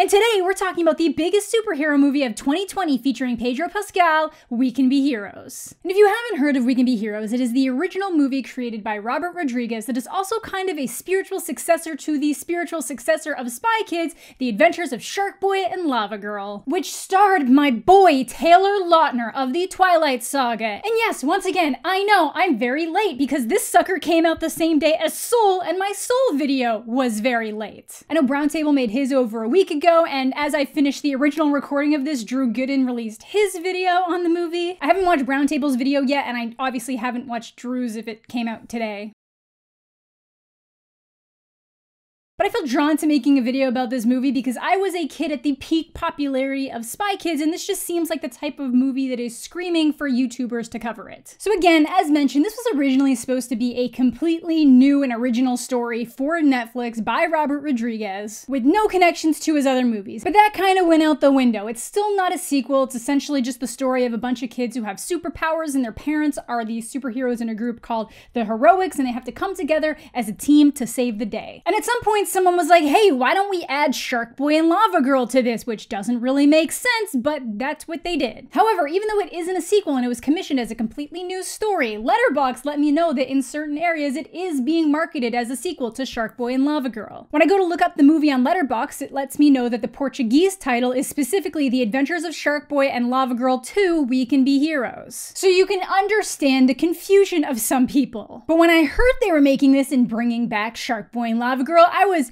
And today we're talking about the biggest superhero movie of 2020 featuring Pedro Pascal, We Can Be Heroes. And if you haven't heard of We Can Be Heroes, it is the original movie created by Robert Rodriguez that is also kind of a spiritual successor to the spiritual successor of Spy Kids, The Adventures of Sharkboy and Lavagirl, which starred my boy Taylor Lautner of the Twilight Saga. And yes, once again, I know I'm very late because this sucker came out the same day as Soul, and my Soul video was very late. I know Brown Table made his over a week ago, and as I finished the original recording of this, Drew Gooden released his video on the movie. I haven't watched Brown Table's video yet, and I obviously haven't watched Drew's if it came out today. But I felt drawn to making a video about this movie because I was a kid at the peak popularity of Spy Kids, and this just seems like the type of movie that is screaming for YouTubers to cover it. So again, as mentioned, this was originally supposed to be a completely new and original story for Netflix by Robert Rodriguez, with no connections to his other movies. But that kind of went out the window. It's still not a sequel. It's essentially just the story of a bunch of kids who have superpowers, and their parents are these superheroes in a group called the Heroics, and they have to come together as a team to save the day. And at some point, someone was like, hey, why don't we add Sharkboy and Lavagirl to this? Which doesn't really make sense, but that's what they did. However, even though it isn't a sequel and it was commissioned as a completely new story, Letterboxd let me know that in certain areas it is being marketed as a sequel to Sharkboy and Lavagirl. When I go to look up the movie on Letterboxd, it lets me know that the Portuguese title is specifically The Adventures of Sharkboy and Lavagirl 2, We Can Be Heroes. So you can understand the confusion of some people. But when I heard they were making this and bringing back Sharkboy and Lavagirl, I was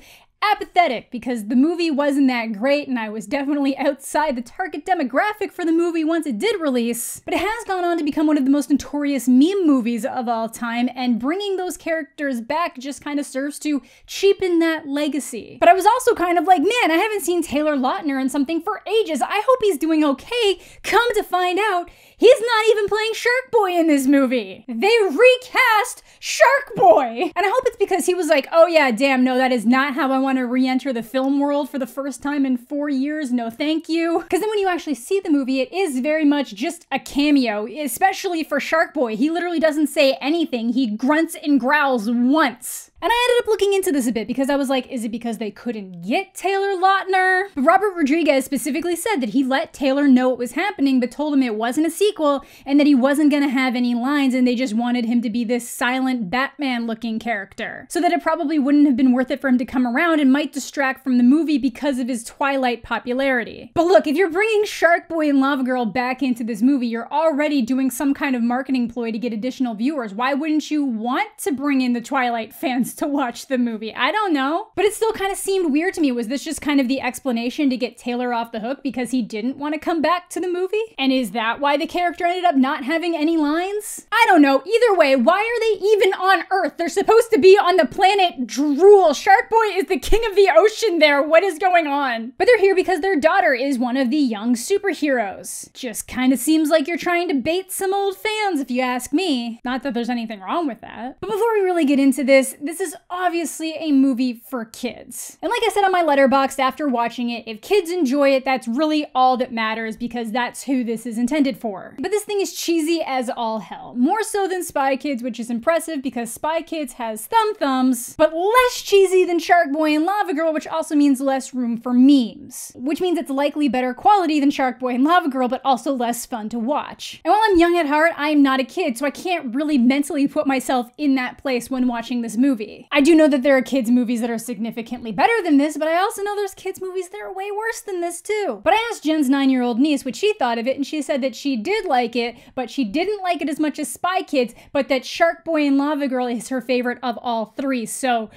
apathetic because the movie wasn't that great and I was definitely outside the target demographic for the movie once it did release. But it has gone on to become one of the most notorious meme movies of all time, and bringing those characters back just kind of serves to cheapen that legacy. But I was also kind of like, man, I haven't seen Taylor Lautner in something for ages. I hope he's doing okay. Come to find out, he's not even playing Sharkboy in this movie. They recast Sharkboy! And I hope it's because he was like, oh yeah, damn, no, that is not how I want to re-enter the film world for the first time in 4 years, no thank you. Because then when you actually see the movie, it is very much just a cameo, especially for Sharkboy. He literally doesn't say anything. He grunts and growls once. And I ended up looking into this a bit because I was like, is it because they couldn't get Taylor Lautner? But Robert Rodriguez specifically said that he let Taylor know what was happening, but told him it wasn't a sequel and that he wasn't gonna have any lines, and they just wanted him to be this silent Batman-looking character. So that it probably wouldn't have been worth it for him to come around and might distract from the movie because of his Twilight popularity. But look, if you're bringing Sharkboy and Lavagirl back into this movie, you're already doing some kind of marketing ploy to get additional viewers. Why wouldn't you want to bring in the Twilight fans to watch the movie? I don't know. But it still kind of seemed weird to me. Was this just kind of the explanation to get Taylor off the hook because he didn't want to come back to the movie? And is that why the character ended up not having any lines? I don't know. Either way, why are they even on Earth? They're supposed to be on the planet Drool. Sharkboy is the king of the ocean there. What is going on? But they're here because their daughter is one of the young superheroes. Just kind of seems like you're trying to bait some old fans, if you ask me. Not that there's anything wrong with that. But before we really get into this is obviously a movie for kids. And like I said on my Letterboxd after watching it, if kids enjoy it, that's really all that matters because that's who this is intended for. But this thing is cheesy as all hell. More so than Spy Kids, which is impressive because Spy Kids has thumbs, but less cheesy than Sharkboy and Lavagirl, which also means less room for memes. Which means it's likely better quality than Sharkboy and Lavagirl, but also less fun to watch. And while I'm young at heart, I am not a kid, so I can't really mentally put myself in that place when watching this movie. I do know that there are kids' movies that are significantly better than this, but I also know there's kids' movies that are way worse than this too. But I asked Jen's 9-year-old niece what she thought of it, and she said that she did like it, but she didn't like it as much as Spy Kids, but that Sharkboy and Lavagirl is her favorite of all three, so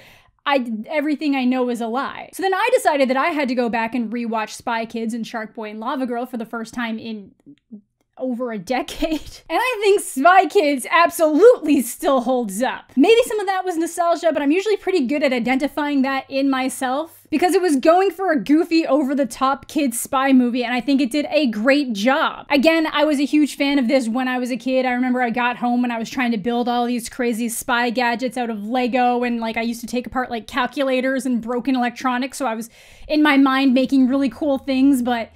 everything I know is a lie. So then I decided that I had to go back and rewatch Spy Kids and Sharkboy and Lavagirl for the first time in over a decade. And I think Spy Kids absolutely still holds up. Maybe some of that was nostalgia, but I'm usually pretty good at identifying that in myself because it was going for a goofy, over-the-top kids spy movie, and I think it did a great job. Again, I was a huge fan of this when I was a kid. I remember I got home and I was trying to build all these crazy spy gadgets out of Lego, and like I used to take apart like calculators and broken electronics, so I was in my mind making really cool things, but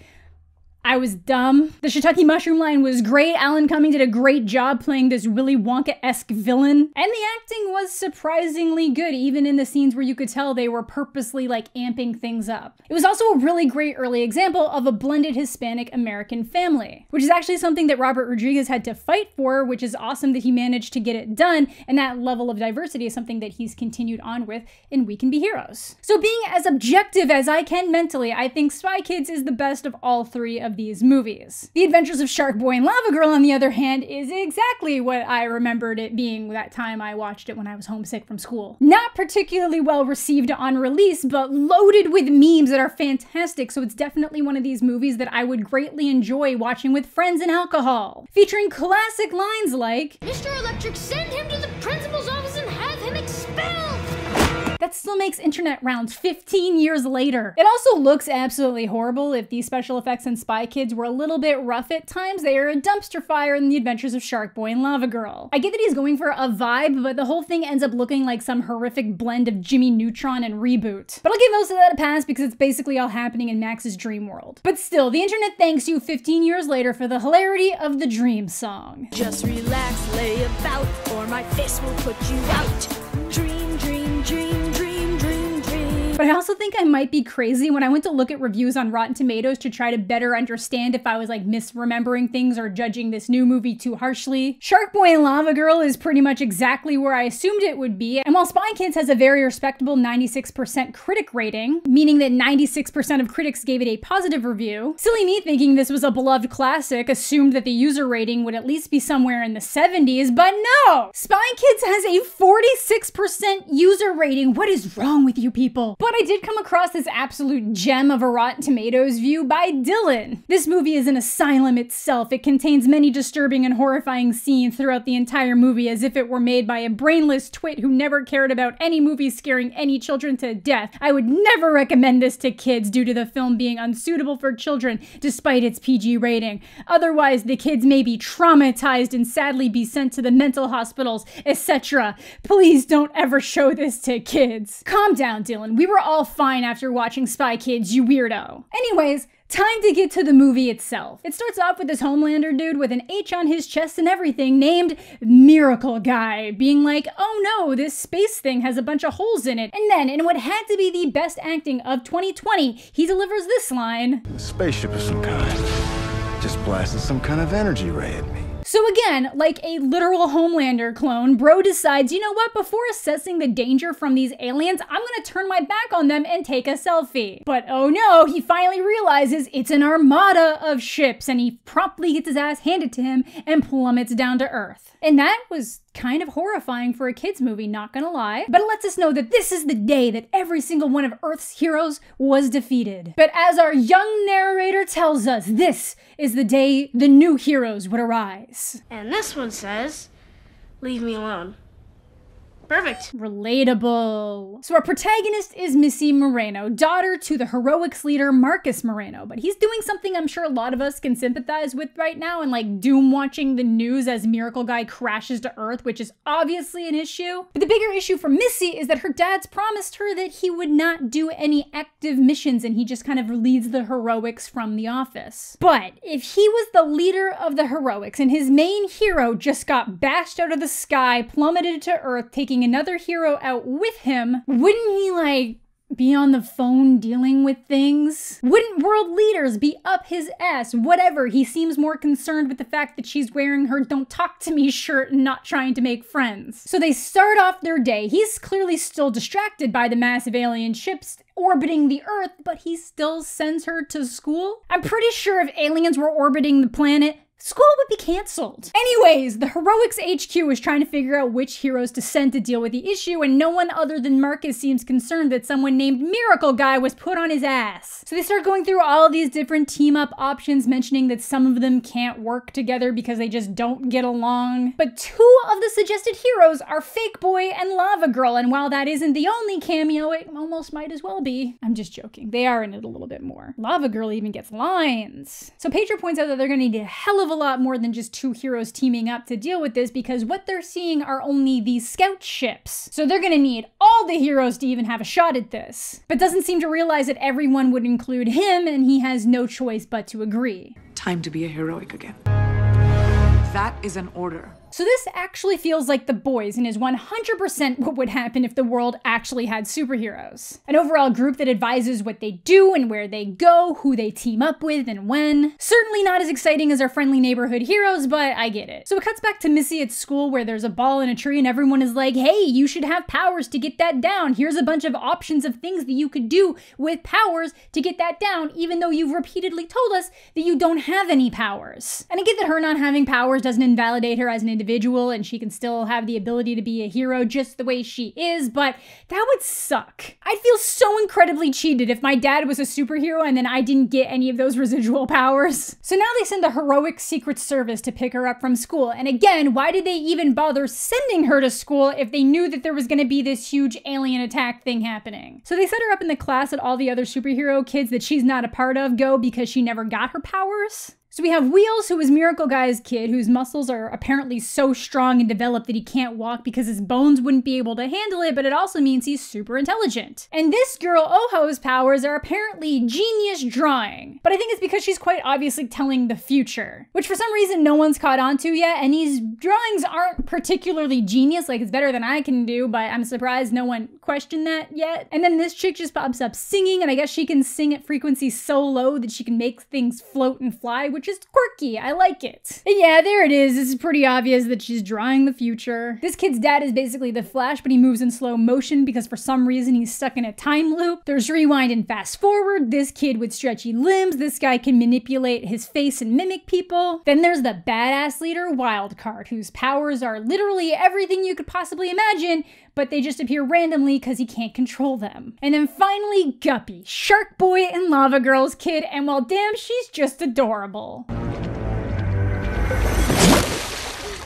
I was dumb. The shiitake mushroom line was great. Alan Cumming did a great job playing this Willy Wonka-esque villain. And the acting was surprisingly good, even in the scenes where you could tell they were purposely like amping things up. It was also a really great early example of a blended Hispanic-American family, which is actually something that Robert Rodriguez had to fight for, which is awesome that he managed to get it done, and that level of diversity is something that he's continued on with in We Can Be Heroes. So being as objective as I can mentally, I think Spy Kids is the best of all three of these movies. The Adventures of Sharkboy and Lavagirl, on the other hand, is exactly what I remembered it being that time I watched it when I was homesick from school. Not particularly well received on release, but loaded with memes that are fantastic, so it's definitely one of these movies that I would greatly enjoy watching with friends and alcohol. Featuring classic lines like, "Mr. Electric, send him to the principal's office and have him expelled!" That still makes internet rounds 15 years later. It also looks absolutely horrible. If these special effects in Spy Kids were a little bit rough at times, they are a dumpster fire in The Adventures of Sharkboy and Lavagirl. I get that he's going for a vibe, but the whole thing ends up looking like some horrific blend of Jimmy Neutron and Reboot. But I'll give most of that a pass because it's basically all happening in Max's dream world. But still, the internet thanks you 15 years later for the hilarity of the Dream song. Just relax, lay about, or my fist will put you out. Dream, dream, dream, dream, dream, dream. But I also think I might be crazy when I went to look at reviews on Rotten Tomatoes to try to better understand if I was like misremembering things or judging this new movie too harshly. Sharkboy and Lavagirl is pretty much exactly where I assumed it would be, and while Spy Kids has a very respectable 96% critic rating, meaning that 96% of critics gave it a positive review, silly me thinking this was a beloved classic assumed that the user rating would at least be somewhere in the 70s, but no! Spy Kids has a 46% user rating. What is wrong with you people? But I did come across this absolute gem of a Rotten Tomatoes view by Dylan. This movie is an asylum itself. It contains many disturbing and horrifying scenes throughout the entire movie, as if it were made by a brainless twit who never cared about any movie scaring any children to death. I would never recommend this to kids due to the film being unsuitable for children despite its PG rating. Otherwise, the kids may be traumatized and sadly be sent to the mental hospitals, etc. Please don't ever show this to kids. Calm down, Dylan. We were all fine after watching Spy Kids, you weirdo. Anyways, time to get to the movie itself. It starts off with this Homelander dude with an H on his chest and everything named Miracle Guy, being like, oh no, this space thing has a bunch of holes in it. And then, in what had to be the best acting of 2020, he delivers this line. A spaceship of some kind. Just blasted some kind of energy ray at me. So again, like a literal Homelander clone, bro decides, you know what, before assessing the danger from these aliens, I'm gonna turn my back on them and take a selfie. But oh no, he finally realizes it's an armada of ships, and he promptly gets his ass handed to him and plummets down to Earth. And that was kind of horrifying for a kid's movie, not gonna lie. But it lets us know that this is the day that every single one of Earth's heroes was defeated. But as our young narrator tells us, this is the day the new heroes would arise. And this one says, leave me alone. Perfect. Relatable. So our protagonist is Missy Moreno, daughter to the heroics leader Marcus Moreno, but he's doing something I'm sure a lot of us can sympathize with right now, and like doom watching the news as Miracle Guy crashes to Earth, which is obviously an issue. But the bigger issue for Missy is that her dad's promised her that he would not do any active missions, and he just kind of leads the heroics from the office. But if he was the leader of the heroics and his main hero just got bashed out of the sky, plummeted to Earth, taking another hero out with him, wouldn't he like be on the phone dealing with things? Wouldn't world leaders be up his ass? Whatever, he seems more concerned with the fact that she's wearing her "don't talk to me" shirt and not trying to make friends. So they start off their day. He's clearly still distracted by the massive alien ships orbiting the Earth, but he still sends her to school. I'm pretty sure if aliens were orbiting the planet, school would be canceled. Anyways, the Heroics HQ is trying to figure out which heroes to send to deal with the issue, and no one other than Marcus seems concerned that someone named Miracle Guy was put on his ass. So they start going through all of these different team-up options, mentioning that some of them can't work together because they just don't get along. But two of the suggested heroes are Fake Boy and Lavagirl, and while that isn't the only cameo, it almost might as well be. I'm just joking. They are in it a little bit more. Lavagirl even gets lines. So Pedro points out that they're gonna need a hell of of a lot more than just two heroes teaming up to deal with this, because what they're seeing are only these scout ships. So they're gonna need all the heroes to even have a shot at this. But doesn't seem to realize that everyone would include him, and he has no choice but to agree. Time to be a heroic again. That is an order. So this actually feels like The Boys and is 100% what would happen if the world actually had superheroes. An overall group that advises what they do and where they go, who they team up with and when. Certainly not as exciting as our friendly neighborhood heroes, but I get it. So it cuts back to Missy at school where there's a ball in a tree and everyone is like, hey, you should have powers to get that down. Here's a bunch of options of things that you could do with powers to get that down, even though you've repeatedly told us that you don't have any powers. And I get that her not having powers doesn't invalidate her as an individual, and she can still have the ability to be a hero just the way she is, but that would suck. I'd feel so incredibly cheated if my dad was a superhero and then I didn't get any of those residual powers. So now they send the heroic Secret Service to pick her up from school, and again, why did they even bother sending her to school if they knew that there was gonna be this huge alien attack thing happening? So they set her up in the class that all the other superhero kids that she's not a part of go because she never got her powers. So we have Wheels, who is Miracle Guy's kid, whose muscles are apparently so strong and developed that he can't walk because his bones wouldn't be able to handle it, but it also means he's super intelligent. And this girl, Oho's powers are apparently genius drawing, but I think it's because she's quite obviously telling the future, which for some reason no one's caught on to yet, and these drawings aren't particularly genius, like it's better than I can do, but I'm surprised no one questioned that yet. And then this chick just pops up singing, and I guess she can sing at frequencies so low that she can make things float and fly, which is quirky. I like it. But yeah, there it is. This is pretty obvious that she's drawing the future. This kid's dad is basically the Flash, but he moves in slow motion because for some reason he's stuck in a time loop. There's rewind and fast forward. This kid with stretchy limbs. This guy can manipulate his face and mimic people. Then there's the badass leader, Wildcard, whose powers are literally everything you could possibly imagine, but they just appear randomly because he can't control them. And then finally, Guppy, Sharkboy and Lavagirl's kid, and well, damn, she's just adorable.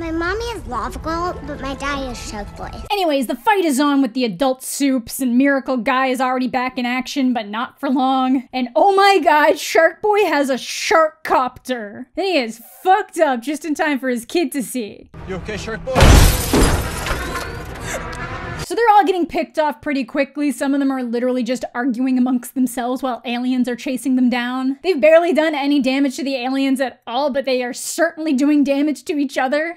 My mommy is Lavagirl, but my daddy is Sharkboy. Anyways, the fight is on with the adult soups, and Miracle Guy is already back in action, but not for long. And oh my god, Sharkboy has a shark copter. And he is fucked up just in time for his kid to see. You okay, Sharkboy? So they're all getting picked off pretty quickly. Some of them are literally just arguing amongst themselves while aliens are chasing them down. They've barely done any damage to the aliens at all, but they are certainly doing damage to each other.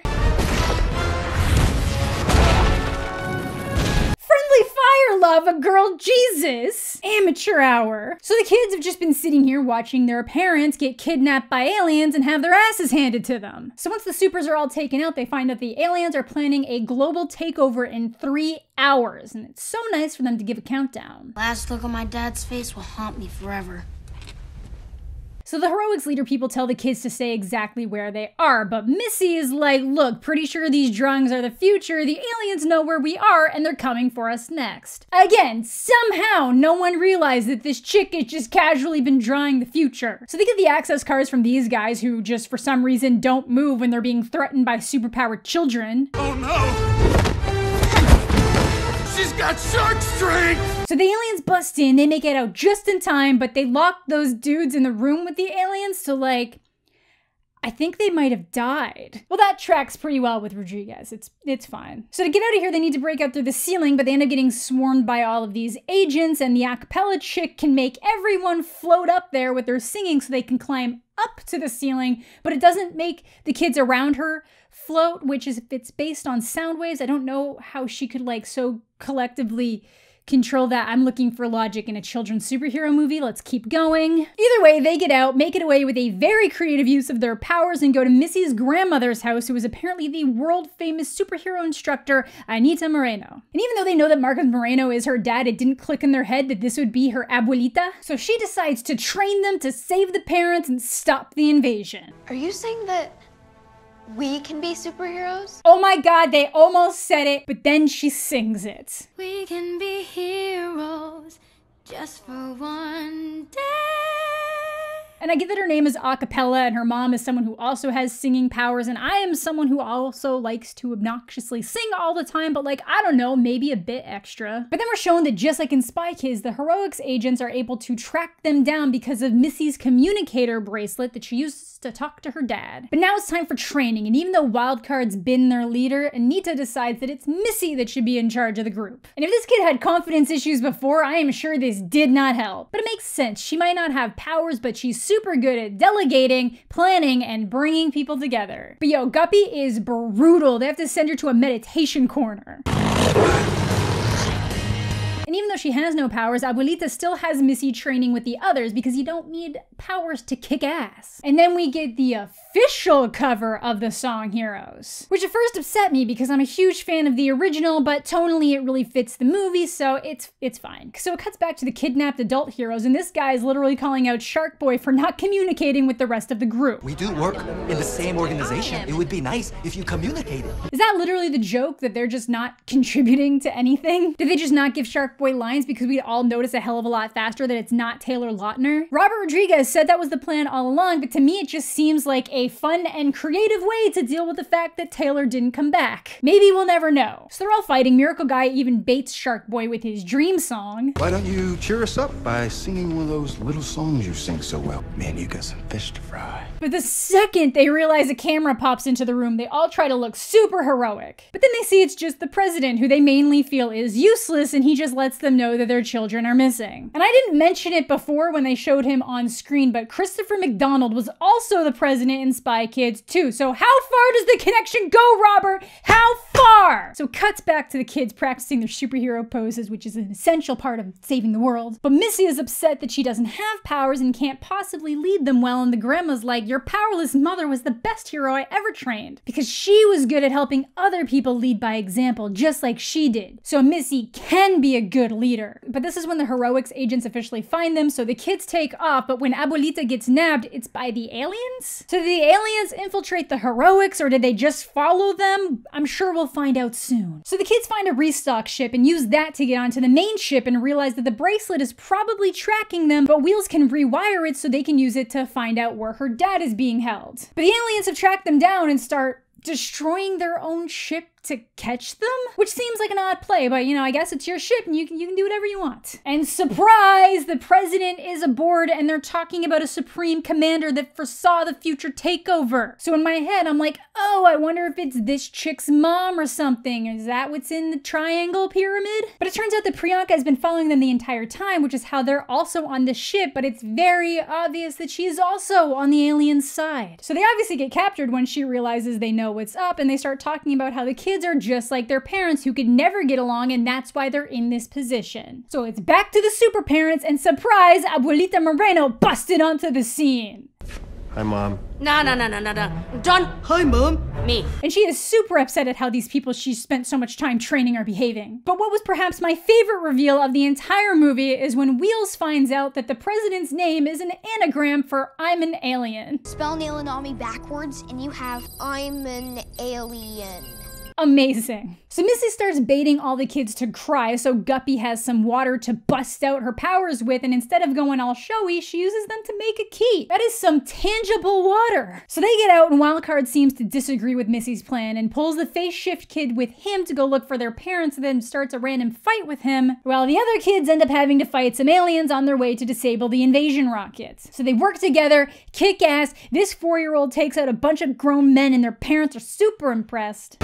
Friendly fire, Lavagirl, Jesus! Amateur hour. So the kids have just been sitting here watching their parents get kidnapped by aliens and have their asses handed to them. So once the supers are all taken out, they find out the aliens are planning a global takeover in 3 hours, and it's so nice for them to give a countdown. Last look on my dad's face will haunt me forever. So the heroics leader people tell the kids to stay exactly where they are, but Missy is like, look, pretty sure these drawings are the future, the aliens know where we are, and they're coming for us next. Again, somehow no one realized that this chick has just casually been drawing the future. So they get the access cards from these guys who just for some reason don't move when they're being threatened by superpowered children. Oh no! She's got shark strength! So the aliens bust in, they make it out just in time, but they lock those dudes in the room with the aliens, so like, I think they might have died. Well, that tracks pretty well with Rodriguez. It's fine. So to get out of here, they need to break out through the ceiling, but they end up getting swarmed by all of these agents, and the acapella chick can make everyone float up there with their singing so they can climb up to the ceiling, but it doesn't make the kids around her float, which is, if it's based on sound waves, I don't know how she could like so collectively control that. I'm looking for logic in a children's superhero movie. Let's keep going. Either way, they get out, make it away with a very creative use of their powers, and go to Missy's grandmother's house, who is apparently the world-famous superhero instructor, Anita Moreno. And even though they know that Marcos Moreno is her dad, it didn't click in their head that this would be her abuelita. So she decides to train them to save the parents and stop the invasion. Are you saying that we can be superheroes? Oh my god, they almost said it, but then she sings it. We can be heroes just for one day. And I get that her name is acapella and her mom is someone who also has singing powers, and I am someone who also likes to obnoxiously sing all the time, but like, I don't know, maybe a bit extra. But then we're shown that just like in Spy Kids, the heroics agents are able to track them down because of Missy's communicator bracelet that she uses to talk to her dad. But now it's time for training, and even though Wildcard's been their leader, Anita decides that it's Missy that should be in charge of the group. And if this kid had confidence issues before, I am sure this did not help. But it makes sense. She might not have powers, but she's super good at delegating, planning, and bringing people together. But yo, Guppy is brutal. They have to send her to a meditation corner. And even though she has no powers, Abuelita still has Missy training with the others because you don't need powers to kick ass. And then we get the official cover of the song Heroes, which at first upset me because I'm a huge fan of the original, but tonally it really fits the movie, so it's fine. So it cuts back to the kidnapped adult heroes, and this guy is literally calling out Sharkboy for not communicating with the rest of the group. We do work in the same organization. It would be nice if you communicated. Is that literally the joke, that they're just not contributing to anything? Did they just not give Sharkboy lines because we all notice a hell of a lot faster that it's not Taylor Lautner? Robert Rodriguez said that was the plan all along, but to me it just seems like a fun and creative way to deal with the fact that Taylor didn't come back. Maybe we'll never know. So they're all fighting. Miracle Guy even baits Sharkboy with his dream song. Why don't you cheer us up by singing one of those little songs you sing so well? Man, you got some fish to fry. But the second they realize a camera pops into the room, they all try to look super heroic. But then they see it's just the president, who they mainly feel is useless, and he just lets them know that their children are missing. And I didn't mention it before when they showed him on screen, but Christopher McDonald was also the president in Spy Kids too. So how far does the connection go, Robert? How far? So cuts back to the kids practicing their superhero poses, which is an essential part of saving the world. But Missy is upset that she doesn't have powers and can't possibly lead them well, and the grandma's like, your powerless mother was the best hero I ever trained, because she was good at helping other people lead by example, just like she did. So Missy can be a good leader. But this is when the heroics agents officially find them, so the kids take off, but when Abuelita gets nabbed, it's by the aliens? So did the aliens infiltrate the heroics, or did they just follow them? I'm sure we'll find out soon. So the kids find a restock ship and use that to get onto the main ship and realize that the bracelet is probably tracking them, but Wheels can rewire it so they can use it to find out where her dad is being held. But the aliens have tracked them down and start destroying their own ship to catch them? Which seems like an odd play, but you know, I guess it's your ship and you can do whatever you want. And surprise, the president is aboard and they're talking about a supreme commander that foresaw the future takeover. So in my head, I'm like, oh, I wonder if it's this chick's mom or something. Is that what's in the triangle pyramid? But it turns out that Priyanka has been following them the entire time, which is how they're also on the ship, but it's very obvious that she is also on the alien side. So they obviously get captured when she realizes they know what's up, and they start talking about how the kids are just like their parents who could never get along, and that's why they're in this position. So it's back to the super parents, and surprise, Abuelita Moreno busted onto the scene. Hi, Mom. No. John. Hi, Mom. Me. And she is super upset at how these people she's spent so much time training are behaving. But what was perhaps my favorite reveal of the entire movie is when Wheels finds out that the president's name is an anagram for I'm an alien. Spell Nailanomi backwards and you have I'm an alien. Amazing. So Missy starts baiting all the kids to cry so Guppy has some water to bust out her powers with, and instead of going all showy, she uses them to make a key. That is some tangible water. So they get out, and Wildcard seems to disagree with Missy's plan and pulls the face shift kid with him to go look for their parents, and then starts a random fight with him, while the other kids end up having to fight some aliens on their way to disable the invasion rockets. So they work together, kick ass. This 4-year-old takes out a bunch of grown men, and their parents are super impressed.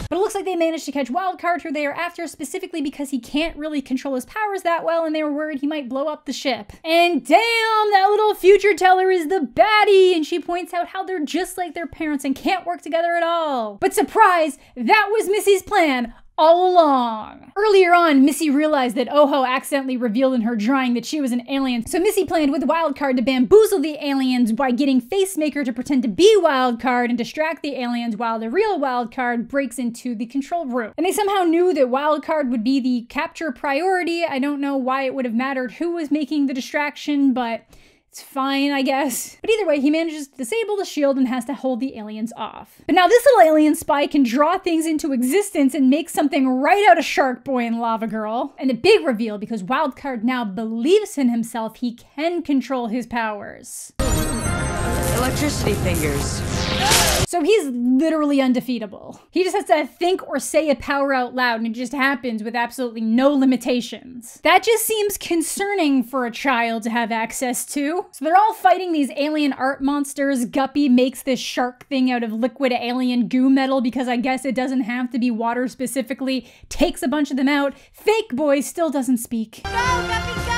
But it looks like they managed to catch Wildcard, who they are after specifically because he can't really control his powers that well, and they were worried he might blow up the ship. And damn, that little future teller is the baddie, and she points out how they're just like their parents and can't work together at all. But surprise, that was Missy's plan all along. Earlier on, Missy realized that Oho accidentally revealed in her drawing that she was an alien, so Missy planned with Wildcard to bamboozle the aliens by getting Facemaker to pretend to be Wildcard and distract the aliens while the real Wildcard breaks into the control room. And they somehow knew that Wildcard would be the capture priority. I don't know why it would have mattered who was making the distraction, but It's fine, I guess. But either way, he manages to disable the shield and has to hold the aliens off. But now this little alien spy can draw things into existence and make something right out of Sharkboy and Lavagirl. And the big reveal, because Wildcard now believes in himself, he can control his powers. Electricity fingers. So he's literally undefeatable. He just has to think or say a power out loud, and it just happens with absolutely no limitations. That just seems concerning for a child to have access to. So they're all fighting these alien art monsters. Guppy makes this shark thing out of liquid alien goo metal because I guess it doesn't have to be water specifically. Takes a bunch of them out. Fake Boy still doesn't speak. Go, Guppy, go!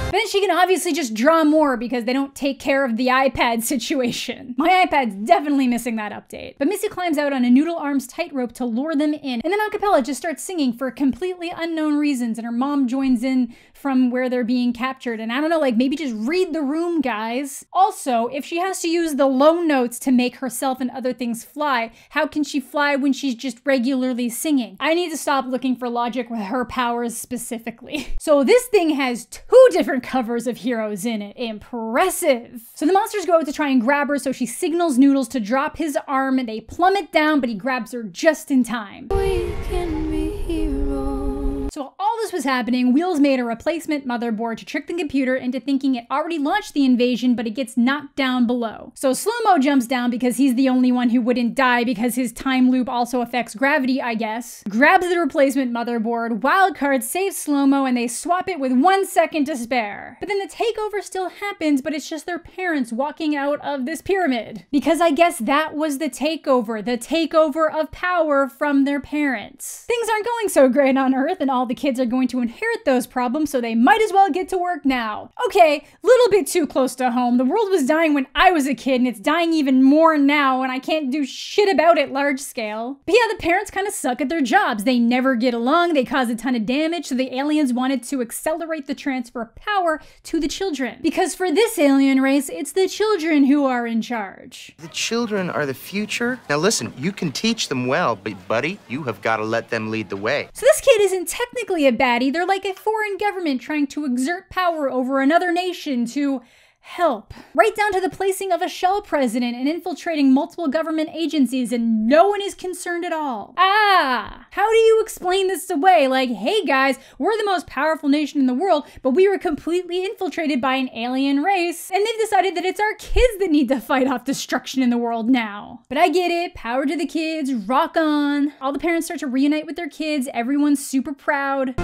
But then she can obviously just draw more because they don't take care of the iPad situation. My iPad's definitely missing that update. But Missy climbs out on a Noodle Arms tightrope to lure them in, and then Acapella just starts singing for completely unknown reasons, and her mom joins in from where they're being captured. And I don't know, like maybe just read the room, guys. Also, if she has to use the low notes to make herself and other things fly, how can she fly when she's just regularly singing? I need to stop looking for logic with her powers specifically. So this thing has 2 different covers of heroes in it. Impressive. So the monsters go out to try and grab her, so she signals Noodles to drop his arm, and they plummet down, but he grabs her just in time. We can be heroes. So while all this was happening, Wheels made a replacement motherboard to trick the computer into thinking it already launched the invasion, but it gets knocked down below. So Slow-Mo jumps down because he's the only one who wouldn't die because his time loop also affects gravity, I guess. Grabs the replacement motherboard, Wildcard saves Slow-Mo, and they swap it with 1 second to spare. But then the takeover still happens, but it's just their parents walking out of this pyramid. Because I guess that was the takeover of power from their parents. Things aren't going so great on Earth, and all the kids are going to inherit those problems, so they might as well get to work now. Okay, little bit too close to home. The world was dying when I was a kid, and it's dying even more now, and I can't do shit about it large scale. But yeah, the parents kind of suck at their jobs. They never get along, they cause a ton of damage, so the aliens wanted to accelerate the transfer of power to the children. Because for this alien race, it's the children who are in charge. The children are the future. Now listen, you can teach them well, but buddy, you have got to let them lead the way. So this kid isn't technically a baddie. They're like a foreign government trying to exert power over another nation to help. Right down to the placing of a shell president and infiltrating multiple government agencies, and no one is concerned at all. How do you explain this away? Like, hey guys, we're the most powerful nation in the world, but we were completely infiltrated by an alien race, and they've decided that it's our kids that need to fight off destruction in the world now. But I get it, power to the kids, rock on. All the parents start to reunite with their kids, everyone's super proud.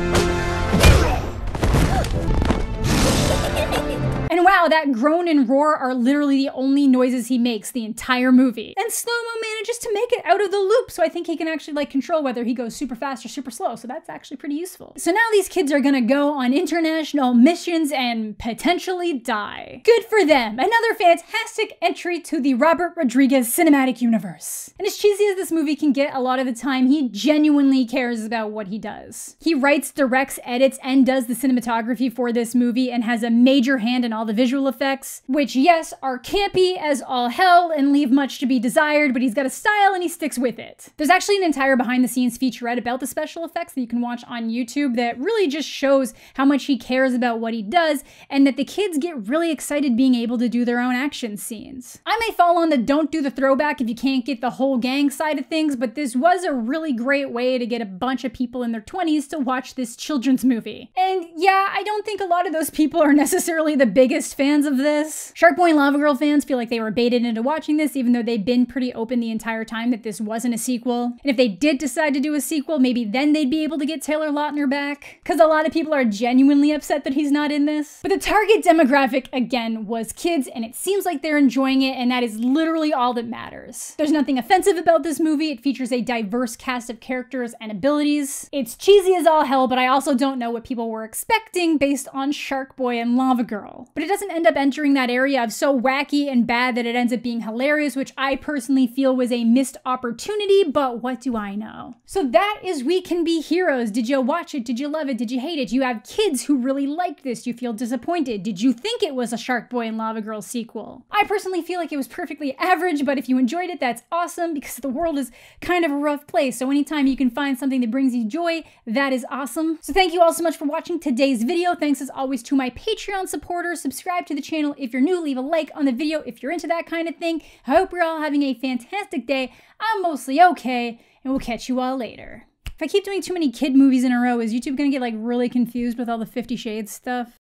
And wow, that groan and roar are literally the only noises he makes the entire movie. And Slow-Mo manages to make it out of the loop, so I think he can actually like control whether he goes super fast or super slow, so that's actually pretty useful. So now these kids are gonna go on international missions and potentially die. Good for them. Another fantastic entry to the Robert Rodriguez cinematic universe. And as cheesy as this movie can get a lot of the time, he genuinely cares about what he does. He writes, directs, edits, and does the cinematography for this movie and has a major hand in all the visual effects, which yes, are campy as all hell and leave much to be desired, but he's got a style and he sticks with it. There's actually an entire behind the scenes featurette about the special effects that you can watch on YouTube that really just shows how much he cares about what he does and that the kids get really excited being able to do their own action scenes. I may fall on the don't do the throwback if you can't get the whole gang side of things, but this was a really great way to get a bunch of people in their 20s to watch this children's movie. And yeah, I don't think a lot of those people are necessarily the biggest fans of this. Sharkboy and Lavagirl fans feel like they were baited into watching this, even though they've been pretty open the entire time that this wasn't a sequel. And if they did decide to do a sequel, maybe then they'd be able to get Taylor Lautner back, because a lot of people are genuinely upset that he's not in this. But the target demographic, again, was kids, and it seems like they're enjoying it, and that is literally all that matters. There's nothing offensive about this movie. It features a diverse cast of characters and abilities. It's cheesy as all hell, but I also don't know what people were expecting based on Sharkboy and Lavagirl. But it doesn't end up entering that area of so wacky and bad that it ends up being hilarious, which I personally feel was a missed opportunity, but what do I know? So that is We Can Be Heroes. Did you watch it? Did you love it? Did you hate it? Do you have kids who really liked this? Do you feel disappointed? Did you think it was a Sharkboy and Lavagirl sequel? I personally feel like it was perfectly average, but if you enjoyed it, that's awesome because the world is kind of a rough place. So anytime you can find something that brings you joy, that is awesome. So thank you all so much for watching today's video. Thanks as always to my Patreon supporters. Subscribe to the channel if you're new. Leave a like on the video if you're into that kind of thing. I hope you're all having a fantastic day. I'm mostly okay, and we'll catch you all later. If I keep doing too many kid movies in a row, is YouTube gonna get like really confused with all the 50 Shades stuff?